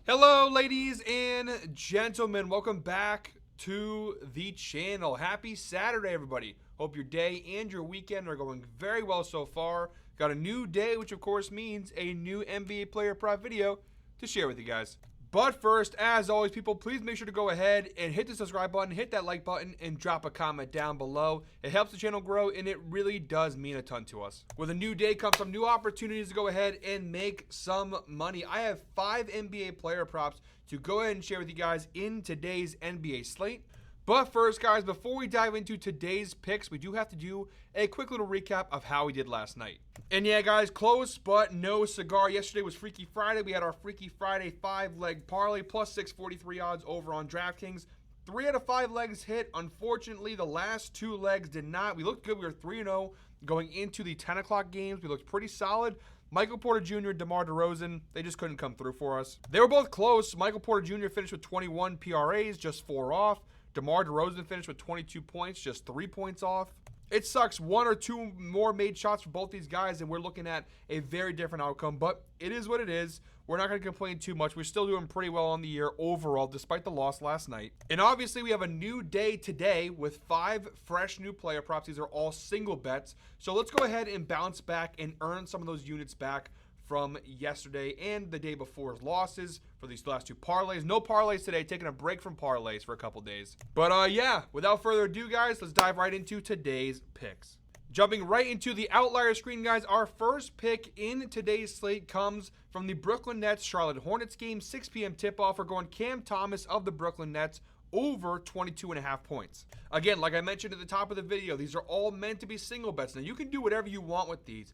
Hello, ladies and gentlemen. Welcome back to the channel. Happy Saturday, everybody. Hope your day and your weekend are going very well so far. Got a new day, which of course means a new NBA player prop video to share with you guys. But first, as always, people, please make sure to go ahead and hit the subscribe button, hit that like button, and drop a comment down below. It helps the channel grow, and it really does mean a ton to us. With a new day comes some new opportunities to go ahead and make some money. I have 5 NBA player props to go ahead and share with you guys in today's NBA slate. But first, guys, before we dive into today's picks, we do have to do a quick little recap of how we did last night. And yeah, guys, close but no cigar. Yesterday was Freaky Friday. We had our Freaky Friday 5-leg parlay plus 643 odds over on DraftKings. 3 out of 5 legs hit. Unfortunately, the last 2 legs did not. We looked good. We were 3-0 going into the 10 o'clock games. We looked pretty solid. Michael Porter Jr., DeMar DeRozan, they just couldn't come through for us. They were both close. Michael Porter Jr. finished with 21 PRAs, just 4 off. DeMar DeRozan finished with 22 points, just 3 points off. It sucks. 1 or 2 more made shots for both these guys, and we're looking at a very different outcome. But it is what it is. We're not going to complain too much. We're still doing pretty well on the year overall, despite the loss last night. And obviously, we have a new day today with 5 fresh new player props. These are all single bets. So let's go ahead and bounce back and earn some of those units back from yesterday and the day before's losses for these last 2 parlays. No parlays today, taking a break from parlays for a couple days. But yeah, without further ado, guys, let's dive right into today's picks. Jumping right into the outlier screen, guys, our first pick in today's slate comes from the Brooklyn Nets Charlotte Hornets game, 6 p.m. tip-off. We're going Cam Thomas of the Brooklyn Nets over 22.5 points. Again, like I mentioned at the top of the video, these are all meant to be single bets. Now, you can do whatever you want with these.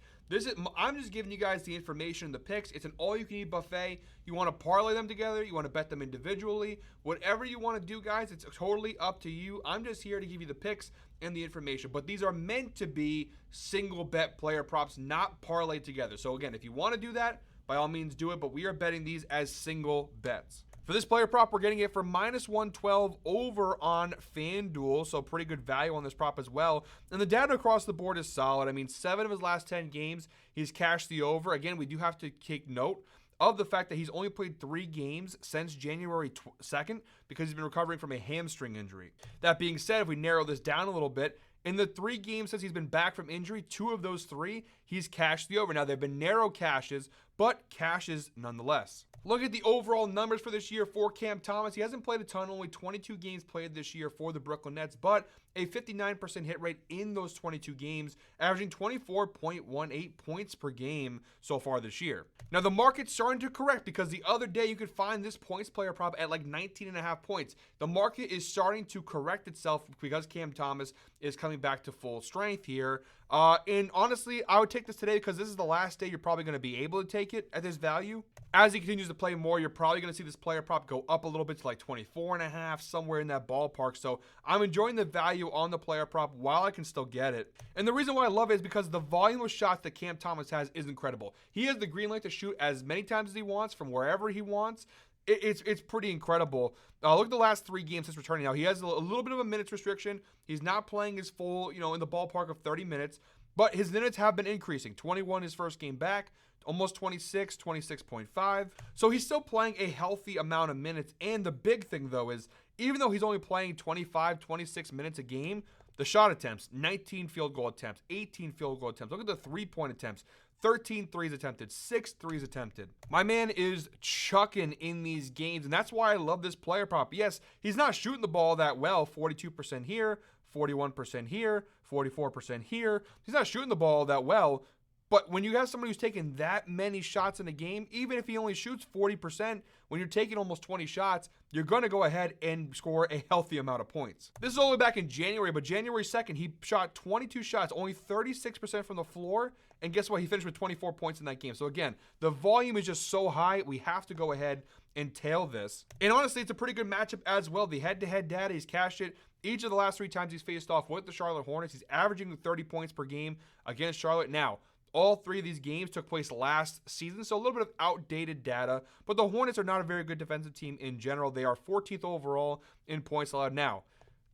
I'm just giving you guys the information, the picks. It's an all-you-can-eat buffet. You want to parlay them together. You want to bet them individually. Whatever you want to do, guys, it's totally up to you. I'm just here to give you the picks and the information. But these are meant to be single bet player props, not parlay together. So, again, if you want to do that, by all means do it. But we are betting these as single bets. For this player prop, we're getting it for minus 112 over on FanDuel, so pretty good value on this prop as well. And the data across the board is solid. I mean, 7 of his last 10 games, he's cashed the over. Again, we do have to take note of the fact that he's only played 3 games since January 2nd because he's been recovering from a hamstring injury. That being said, if we narrow this down a little bit, in the 3 games since he's been back from injury, 2 of those 3, he's cashed the over. Now, they've been narrow cashes, but cashes nonetheless. Look at the overall numbers for this year for Cam Thomas. He hasn't played a ton, only 22 games played this year for the Brooklyn Nets, but a 59% hit rate in those 22 games, averaging 24.18 points per game so far this year. Now, the market's starting to correct because the other day you could find this points player prop at like 19.5 points. The market is starting to correct itself because Cam Thomas is coming back to full strength here. And honestly, I would take this today because this is the last day you're probably going to be able to take it at this value. As he continues to play more, you're probably going to see this player prop go up a little bit to like 24.5, somewhere in that ballpark. So I'm enjoying the value on the player prop while I can still get it. And the reason why I love it is because the volume of shots that Cam Thomas has is incredible. He has the green light to shoot as many times as he wants from wherever he wants. It's pretty incredible. Look at the last 3 games since returning. Now, he has a little bit of a minutes restriction. He's not playing his full, in the ballpark of 30 minutes. But his minutes have been increasing. 21 his first game back, almost 26, 26.5. So he's still playing a healthy amount of minutes. And the big thing, though, is even though he's only playing 25, 26 minutes a game, the shot attempts, 19 field goal attempts, 18 field goal attempts. Look at the 3-point attempts. 13 threes attempted, 6 threes attempted. My man is chucking in these games, and that's why I love this player prop. Yes, he's not shooting the ball that well, 42% here, 41% here, 44% here. He's not shooting the ball that well, but when you have somebody who's taking that many shots in a game, even if he only shoots 40%, when you're taking almost 20 shots, you're going to go ahead and score a healthy amount of points. This is all the way back in January, but January 2nd, he shot 22 shots, only 36% from the floor, and guess what? He finished with 24 points in that game. So again, the volume is just so high, we have to go ahead and tail this. And honestly, it's a pretty good matchup as well. The head-to-head data, he's cashed it. Each of the last 3 times he's faced off with the Charlotte Hornets, he's averaging 30 points per game against Charlotte. Now, all 3 of these games took place last season, so a little bit of outdated data. But the Hornets are not a very good defensive team in general. They are 14th overall in points allowed. Now,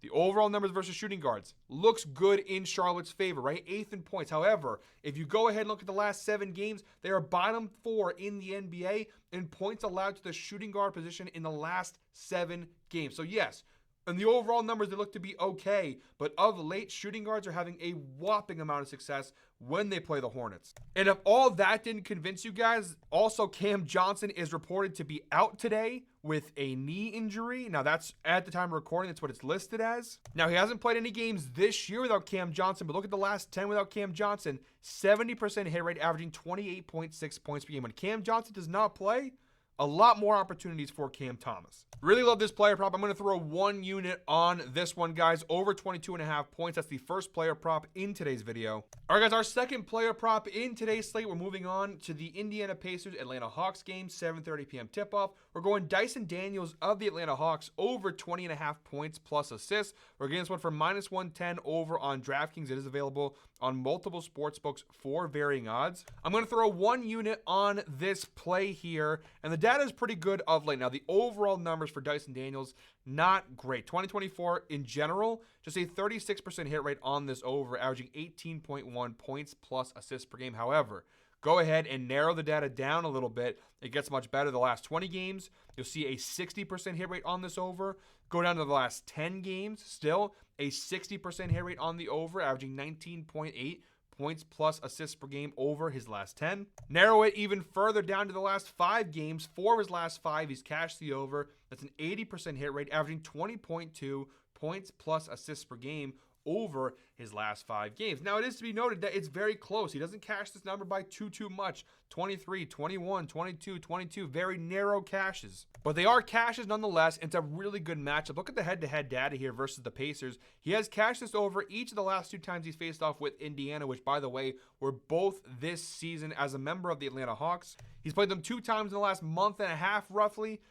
The overall numbers versus shooting guards looks good in Charlotte's favor, right? 8th in points. However, if you go ahead and look at the last 7 games, they are bottom 4 in the NBA in points allowed to the shooting guard position in the last 7 games. So yes, and the overall numbers, they look to be okay, but of late, shooting guards are having a whopping amount of success when they play the Hornets. And if all that didn't convince you guys, also Cam Johnson is reported to be out today with a knee injury. Now that's, at the time of recording, that's what it's listed as. Now he hasn't played any games this year without Cam Johnson, but look at the last 10 without Cam Johnson, 70% hit rate, averaging 28.6 points per game. When Cam Johnson does not play, a lot more opportunities for Cam Thomas. Really love this player prop. I'm going to throw 1 unit on this one, guys. Over 22.5 points. That's the first player prop in today's video. All right, guys, our second player prop in today's slate. We're moving on to the Indiana Pacers Atlanta Hawks game, 7:30 p.m. tip-off. We're going Dyson Daniels of the Atlanta Hawks over 20.5 points plus assists. We're getting this one for -110 over on DraftKings. It is available on multiple sportsbooks for varying odds. I'm going to throw 1 unit on this play here, and the data is pretty good of late. Now, the overall numbers for Dyson Daniels, not great. 2024 in general, just a 36% hit rate on this over, averaging 18.1 points plus assists per game. However, go ahead and narrow the data down a little bit. It gets much better. The last 20 games, you'll see a 60% hit rate on this over. Go down to the last 10 games, still a 60% hit rate on the over, averaging 19.8 points plus assists per game over his last 10. Narrow it even further down to the last 5 games. 4 of his last 5, he's cashed the over. That's an 80% hit rate, averaging 20.2 points plus assists per game over his last 5 games. Now, it is to be noted that it's very close. He doesn't cash this number by too much. 23, 21, 22, 22, very narrow cashes. But they are cashes nonetheless. It's a really good matchup. Look at the head-to-head data here versus the Pacers. He has cashed this over each of the last 2 times he's faced off with Indiana, which, by the way, were both this season as a member of the Atlanta Hawks. He's played them 2 times in the last month and a half, roughly.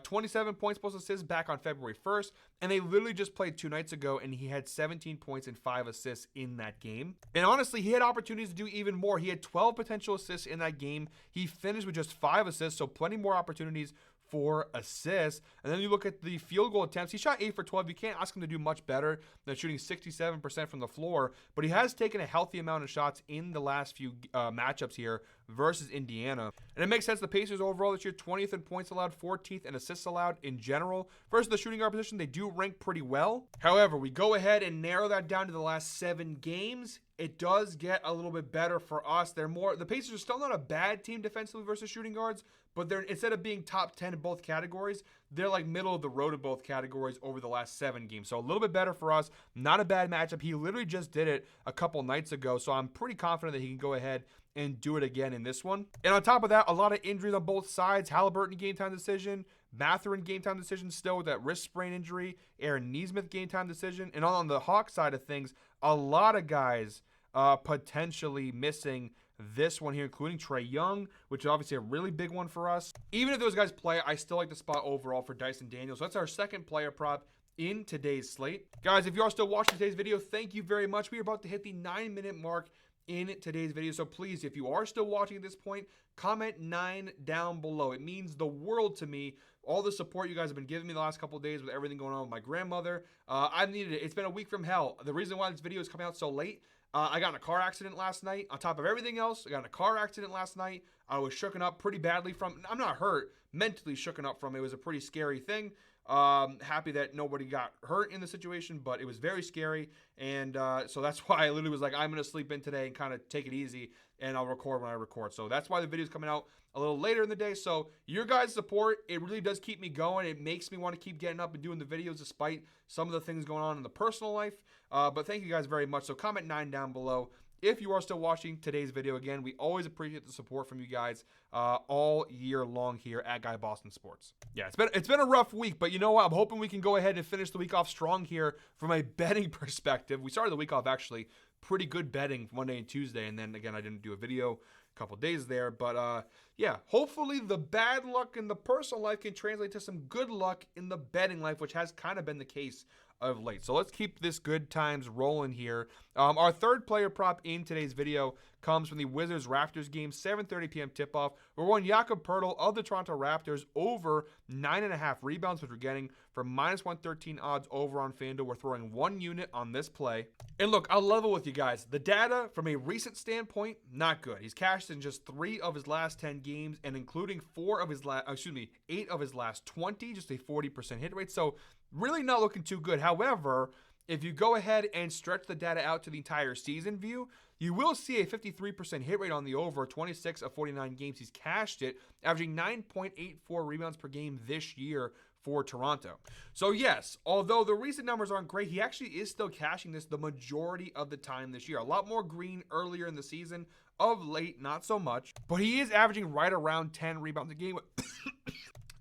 27 points plus assists back on February 1st, and they literally just played 2 nights ago, and he had 17 points and 5 assists in that game. And honestly, he had opportunities to do even more. He had 12 potential assists in that game. He finished with just 5 assists, so plenty more opportunities for assists. And then you look at the field goal attempts. He shot 8 for 12. You can't ask him to do much better than shooting 67% from the floor, but he has taken a healthy amount of shots in the last few matchups here versus Indiana. And it makes sense. The Pacers overall this year, 20th in points allowed, 14th in assists allowed in general. Versus the shooting guard position, they do rank pretty well. However, we go ahead and narrow that down to the last 7 games. It does get a little bit better for us. The Pacers are still not a bad team defensively versus shooting guards, but they're, instead of being top 10 in both categories, they're like middle of the road in both categories over the last 7 games. So a little bit better for us. Not a bad matchup. He literally just did it a couple nights ago, so I'm pretty confident that he can go ahead and do it again in this one. And on top of that, a lot of injuries on both sides. Halliburton game time decision. Mathurin game time decision still with that wrist sprain injury. Aaron Nesmith game time decision. And on the Hawks side of things, a lot of guys potentially missing this one here, including Trae Young, which is obviously a really big one for us. Even if those guys play, I still like the spot overall for Dyson Daniels. So that's our second player prop in today's slate. Guys, if you are still watching today's video, thank you very much. We are about to hit the 9-minute mark in today's video. So please, if you are still watching at this point, comment 9 down below. It means the world to me. All the support you guys have been giving me the last couple of days with everything going on with my grandmother. I've needed it. It's been a week from hell. The reason why this video is coming out so late, I got in a car accident last night. On top of everything else, I got in a car accident last night. I was shooken up pretty badly from, I'm not hurt, mentally shooken up from it. It was a pretty scary thing. Happy that nobody got hurt in the situation, but it was very scary. And so that's why I literally was like, I'm going to sleep in today and kind of take it easy, and I'll record when I record. So that's why the video is coming out a little later in the day. So your guys' support, it really does keep me going. It makes me want to keep getting up and doing the videos despite some of the things going on in the personal life. But thank you guys very much. So comment 9 down below if you are still watching today's video. Again, we always appreciate the support from you guys all year long here at Guy Boston Sports. Yeah, it's been a rough week, but you know what? I'm hoping we can go ahead and finish the week off strong here from a betting perspective. We started the week off actually pretty good betting Monday and Tuesday, and then again I didn't do a video a couple days there, but yeah, hopefully the bad luck in the personal life can translate to some good luck in the betting life, which has kind of been the case of late. So let's keep this good times rolling here. Our third player prop in today's video comes from the Wizards-Raptors game, 7:30 p.m. tip-off. We're going Jakob Poeltl of the Toronto Raptors over 9.5 rebounds, which we're getting for -113 odds over on FanDuel. We're throwing 1 unit on this play. And look, I'll level with you guys. The data from a recent standpoint, not good. He's cashed in just 3 of his last 10 games, and including 8 of his last 20, just a 40% hit rate. So really not looking too good. However, if you go ahead and stretch the data out to the entire season view, you will see a 53% hit rate on the over. 26 of 49 games he's cashed it, averaging 9.84 rebounds per game this year for Toronto. So yes, although the recent numbers aren't great, he actually is still cashing this the majority of the time this year. A lot more green earlier in the season. Of late, not so much. But he is averaging right around 10 rebounds a game.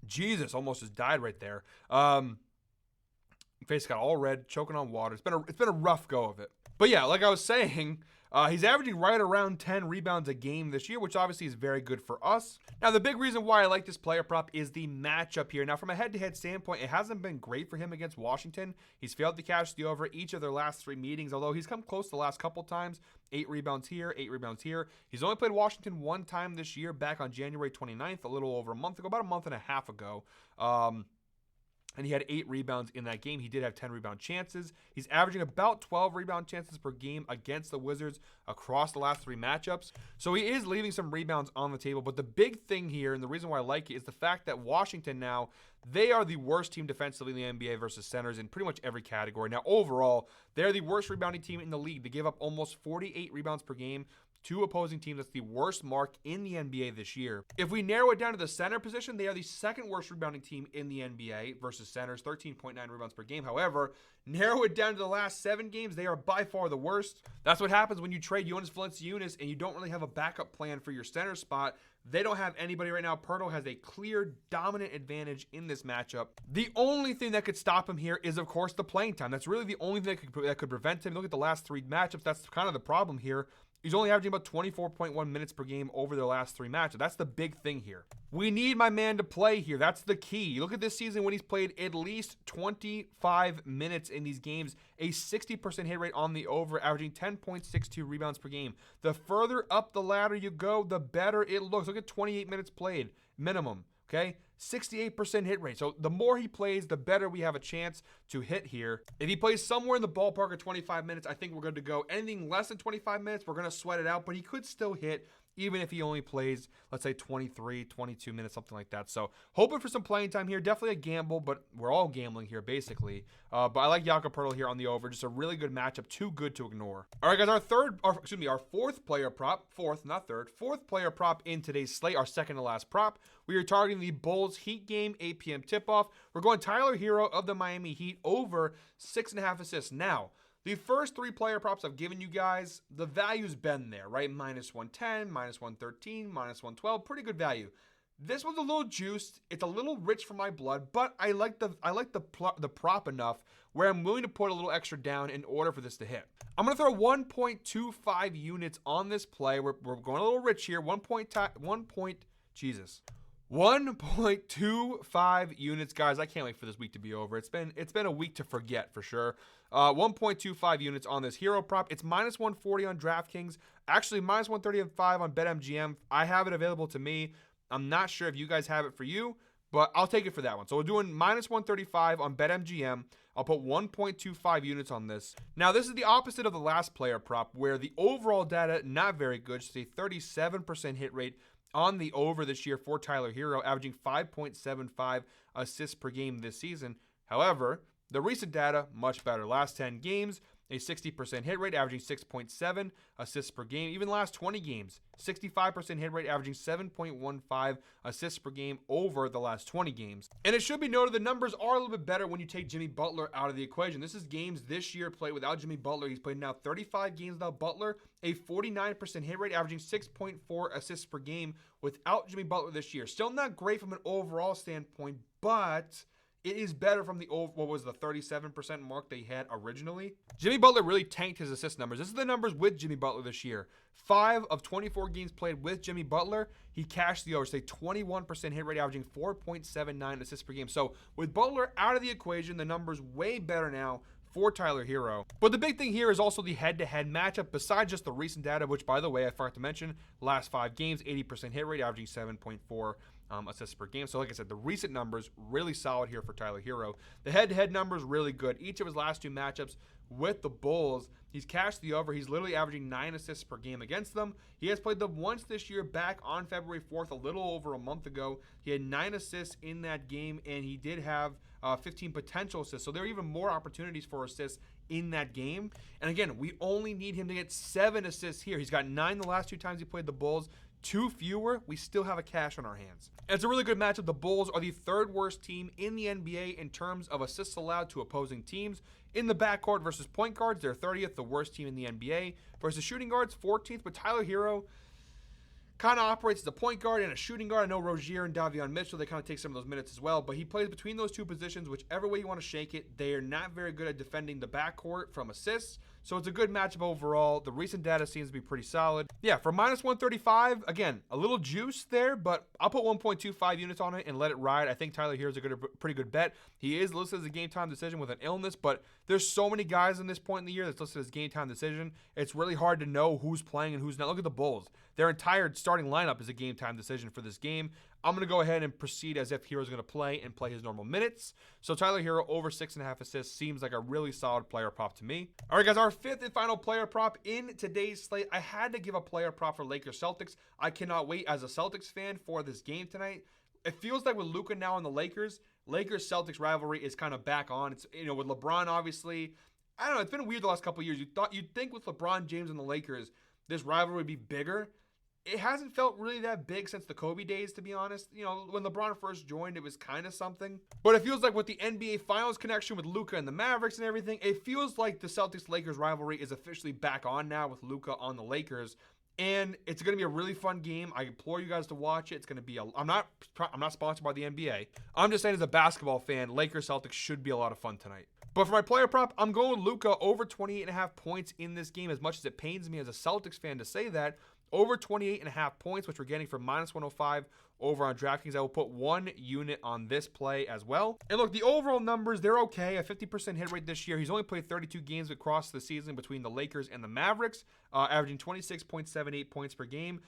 Jesus, almost just died right there. Face got all red, choking on water. It's been a rough go of it. But yeah, like I was saying, he's averaging right around 10 rebounds a game this year, which obviously is very good for us. Now, the big reason why I like this player prop is the matchup here. Now, from a head-to-head standpoint, it hasn't been great for him against Washington. He's failed to cash the over each of their last 3 meetings, although he's come close the last couple times. 8 rebounds here, 8 rebounds here. He's only played Washington 1 time this year, back on January 29th, a little over a month ago, about a month and a half ago. And he had 8 rebounds in that game. He did have 10 rebound chances. He's averaging about 12 rebound chances per game against the Wizards across the last 3 matchups. So he is leaving some rebounds on the table. But the big thing here, and the reason why I like it, is the fact that Washington now, they are the worst team defensively in the NBA versus centers in pretty much every category. Now, overall, they're the worst rebounding team in the league. They give up almost 48 rebounds per game to opposing teams. That's the worst mark in the NBA this year. If we narrow it down to the center position, they are the 2nd worst rebounding team in the NBA versus centers, 13.9 rebounds per game. However, narrow it down to the last 7 games, they are by far the worst. That's what happens when you trade Jonas Valanciunas and you don't really have a backup plan for your center spot. They don't have anybody right now. Poeltl has a clear dominant advantage in this matchup. The only thing that could stop him here is, of course, the playing time. That's really the only thing that could prevent him. Look at the last 3 matchups. That's kind of the problem here. He's only averaging about 24.1 minutes per game over the last 3 matches. That's the big thing here. We need my man to play here. That's the key. Look at this season when he's played at least 25 minutes in these games, a 60% hit rate on the over, averaging 10.62 rebounds per game. The further up the ladder you go, the better it looks. Look at 28 minutes played minimum. Okay, 68% hit rate. So the more he plays, the better we have a chance to hit here. If he plays somewhere in the ballpark of 25 minutes, I think we're good to go. Anything less than 25 minutes, we're going to sweat it out, but he could still hit even if he only plays, let's say 23, 22 minutes, something like that. So hoping for some playing time here. Definitely a gamble, but we're all gambling here basically. But I like Jakob Poeltl here on the over. Just a really good matchup, too good to ignore. All right, guys, our 4th player prop, 4th, not 3rd, 4th player prop in today's slate, our second to last prop. We are targeting the Bulls Heat game, 8 p.m. tip-off. We're going Tyler Hero of the Miami Heat over 6.5 assists. Now, the first 3 player props I've given you guys, the value's been there, right? -110, -113, -112, pretty good value. This one's a little juiced. It's a little rich for my blood, but I like the prop enough where I'm willing to put a little extra down in order for this to hit. I'm going to throw 1.25 units on this play. We're going a little rich here. 1.25 units, guys. I can't wait for this week to be over. It's been a week to forget for sure. 1.25 units on this hero prop. It's -140 on DraftKings. Actually, -135 on BetMGM. I have it available to me. I'm not sure if you guys have it for you, but I'll take it for that one. So we're doing -135 on BetMGM. I'll put 1.25 units on this. Now, this is the opposite of the last player prop, where the overall data, not very good. Just a 37% hit rate on the over this year for Tyler Hero, averaging 5.75 assists per game this season. However, the recent data, much better. Last 10 games, a 60% hit rate, averaging 6.7 assists per game. Even last 20 games, 65% hit rate, averaging 7.15 assists per game over the last 20 games. And it should be noted the numbers are a little bit better when you take Jimmy Butler out of the equation. This is games this year played without Jimmy Butler. He's played now 35 games without Butler, a 49% hit rate, averaging 6.4 assists per game without Jimmy Butler this year. Still not great from an overall standpoint, but it is better from the what was the 37% mark they had originally. Jimmy Butler really tanked his assist numbers. This is the numbers with Jimmy Butler this year. 5 of 24 games played with Jimmy Butler, he cashed the over. Say 21% hit rate, averaging 4.79 assists per game. So with Butler out of the equation, the numbers way better now for Tyler Hero. But the big thing here is also the head-to-head matchup, besides just the recent data, which, by the way, I forgot to mention, last 5 games, 80% hit rate, averaging 7.4 assists per game. So like I said, the recent numbers really solid here for Tyler Hero. The head-to-head numbers really good. Each of his last 2 matchups with the Bulls, he's cashed the over. He's literally averaging 9 assists per game against them. He has played them once this year, back on February 4th, a little over a month ago. He had 9 assists in that game, and he did have 15 potential assists. So there are even more opportunities for assists in that game. And again, we only need him to get 7 assists here. He's got 9 the last 2 times he played the Bulls. 2 fewer, we still have a cash on our hands. And it's a really good matchup. The Bulls are the 3rd worst team in the NBA in terms of assists allowed to opposing teams. In the backcourt versus point guards, they're 30th, the worst team in the NBA. Versus shooting guards, 14th. But Tyler Hero kind of operates as a point guard and a shooting guard. I know Rozier and Davion Mitchell, they kind of take some of those minutes as well, but he plays between those 2 positions, whichever way you want to shake it. They are not very good at defending the backcourt from assists, so it's a good matchup overall. The recent data seems to be pretty solid. Yeah, for minus 135, again, a little juice there, but I'll put 1.25 units on it and let it ride. I think Tyler Hero's a pretty good bet. He is listed as a game time decision with an illness, but there's so many guys in this point in the year that's listed as game time decision. It's really hard to know who's playing and who's not. Look at the Bulls. Their entire starting lineup is a game time decision for this game. I'm going to go ahead and proceed as if Hero's going to play and play his normal minutes. So Tyler Hero over 6.5 assists seems like a really solid player prop to me. All right, guys, our 5th and final player prop in today's slate. I had to give a player prop for Lakers Celtics. I cannot wait as a Celtics fan for this game tonight. It feels like with Luka now on the Lakers Celtics rivalry is kind of back on. It's, you know, with LeBron, obviously, I don't know, it's been weird the last couple of years. You'd think with LeBron James and the Lakers, this rivalry would be bigger. It hasn't felt really that big since the Kobe days, to be honest. You know, when LeBron first joined, it was kind of something. But it feels like with the NBA Finals connection with Luka and the Mavericks and everything, it feels like the Celtics-Lakers rivalry is officially back on now with Luka on the Lakers. And it's going to be a really fun game. I implore you guys to watch it. It's going to be I'm not sponsored by the NBA. I'm just saying as a basketball fan, Lakers Celtics should be a lot of fun tonight. But for my player prop, I'm going with Luka over 28.5 points in this game. As much as it pains me as a Celtics fan to say that, over 28.5 points, which we're getting for minus 105 over on DraftKings. I will put 1 unit on this play as well. And look, the overall numbers, they're okay. A 50% hit rate this year. He's only played 32 games across the season between the Lakers and the Mavericks, averaging 26.78 points per game.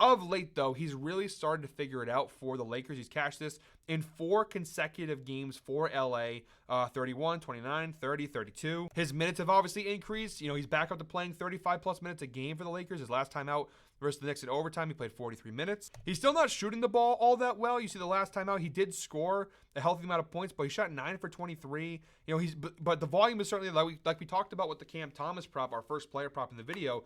Of late, though, he's really started to figure it out for the Lakers. He's cashed this in 4 consecutive games for LA, 31, 29, 30, 32. His minutes have obviously increased. You know, he's back up to playing 35-plus minutes a game for the Lakers. His last time out versus the Knicks in overtime, he played 43 minutes. He's still not shooting the ball all that well. You see the last time out, he did score a healthy amount of points, but he shot 9 for 23. You know, but the volume is certainly, like we talked about with the Cam Thomas prop, our first player prop in the video.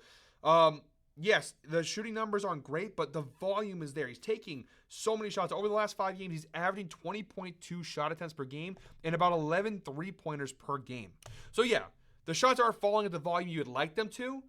Yes, the shooting numbers aren't great, but the volume is there. He's taking so many shots. Over the last 5 games, he's averaging 20.2 shot attempts per game and about 11 three-pointers per game. So yeah, the shots are falling at the volume you would like them to,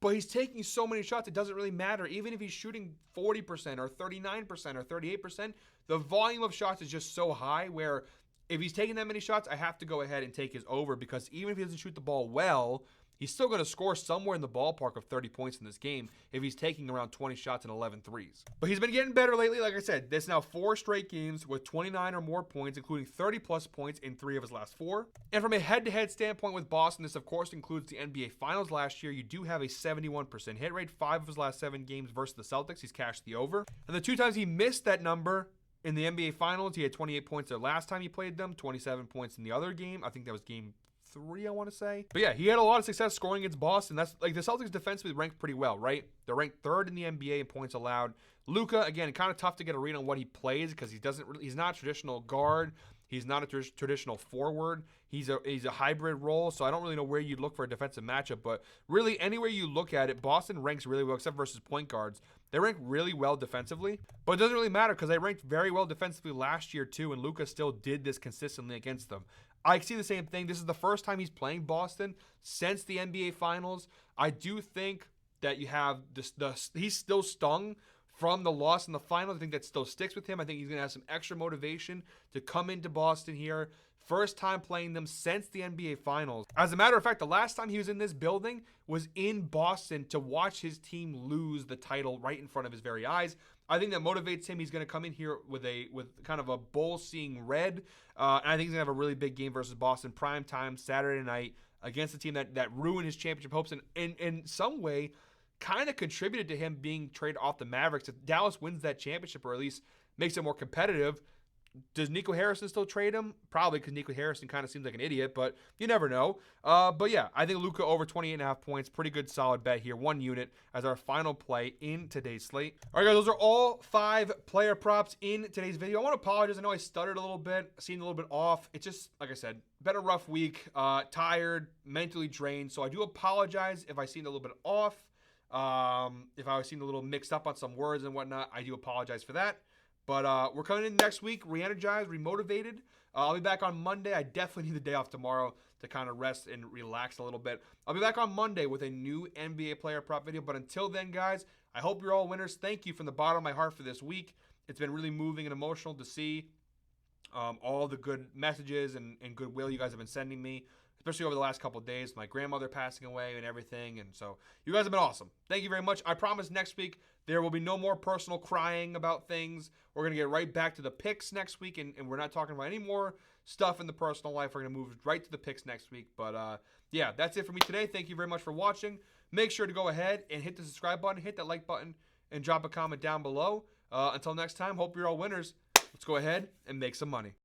but he's taking so many shots, it doesn't really matter. Even if he's shooting 40% or 39% or 38%, the volume of shots is just so high where if he's taking that many shots, I have to go ahead and take his over, because even if he doesn't shoot the ball well, he's still going to score somewhere in the ballpark of 30 points in this game if he's taking around 20 shots and 11 threes. But he's been getting better lately. Like I said, there's now 4 straight games with 29 or more points, including 30-plus points in 3 of his last 4. And from a head-to-head standpoint with Boston, this, of course, includes the NBA Finals last year. You do have a 71% hit rate. 5 of his last 7 games versus the Celtics, he's cashed the over. And the 2 times he missed that number in the NBA Finals, he had 28 points the last time he played them, 27 points in the other game. I think that was game 3, I want to say. But yeah, he had a lot of success scoring against Boston. That's like the Celtics defensively ranked pretty well, right? They're ranked 3rd in the NBA in points allowed. Luka, again, kind of tough to get a read on what he plays because he's not a traditional guard. He's not a traditional forward. He's a hybrid role, so I don't really know where you'd look for a defensive matchup. But really, anywhere you look at it, Boston ranks really well, except versus point guards. They rank really well defensively, but it doesn't really matter because they ranked very well defensively last year too, and Luka still did this consistently against them. I see the same thing. This is the first time he's playing Boston since the NBA Finals. I do think that you have he's still stung from the loss in the finals. I think that still sticks with him. I think he's going to have some extra motivation to come into Boston here. First time playing them since the NBA Finals. As a matter of fact, the last time he was in this building was in Boston to watch his team lose the title right in front of his very eyes. I think that motivates him. He's going to come in here with kind of a bull seeing red. And I think he's going to have a really big game versus Boston, prime time, Saturday night, against a team that ruined his championship hopes and in some way kind of contributed to him being traded off the Mavericks. If Dallas wins that championship, or at least makes it more competitive, does Nico Harrison still trade him? Probably, because Nico Harrison kind of seems like an idiot, but you never know. But yeah, I think Luka over 28.5 points. Pretty good solid bet here. 1 unit as our final play in today's slate. All right, guys, those are all 5 player props in today's video. I want to apologize. I know I stuttered a little bit, seemed a little bit off. It's just, like I said, been a rough week, tired, mentally drained. So I do apologize if I seemed a little bit off. If I seemed a little mixed up on some words and whatnot, I do apologize for that. But we're coming in next week, re-energized, remotivated. I'll be back on Monday. I definitely need the day off tomorrow to kind of rest and relax a little bit. I'll be back on Monday with a new NBA player prop video. But until then, guys, I hope you're all winners. Thank you from the bottom of my heart for this week. It's been really moving and emotional to see all the good messages and goodwill you guys have been sending me, especially over the last couple of days, my grandmother passing away and everything. And so you guys have been awesome. Thank you very much. I promise next week there will be no more personal crying about things. We're going to get right back to the picks next week, and we're not talking about any more stuff in the personal life. We're going to move right to the picks next week. But yeah, that's it for me today. Thank you very much for watching. Make sure to go ahead and hit the subscribe button, hit that like button, and drop a comment down below. Until next time, hope you're all winners. Let's go ahead and make some money.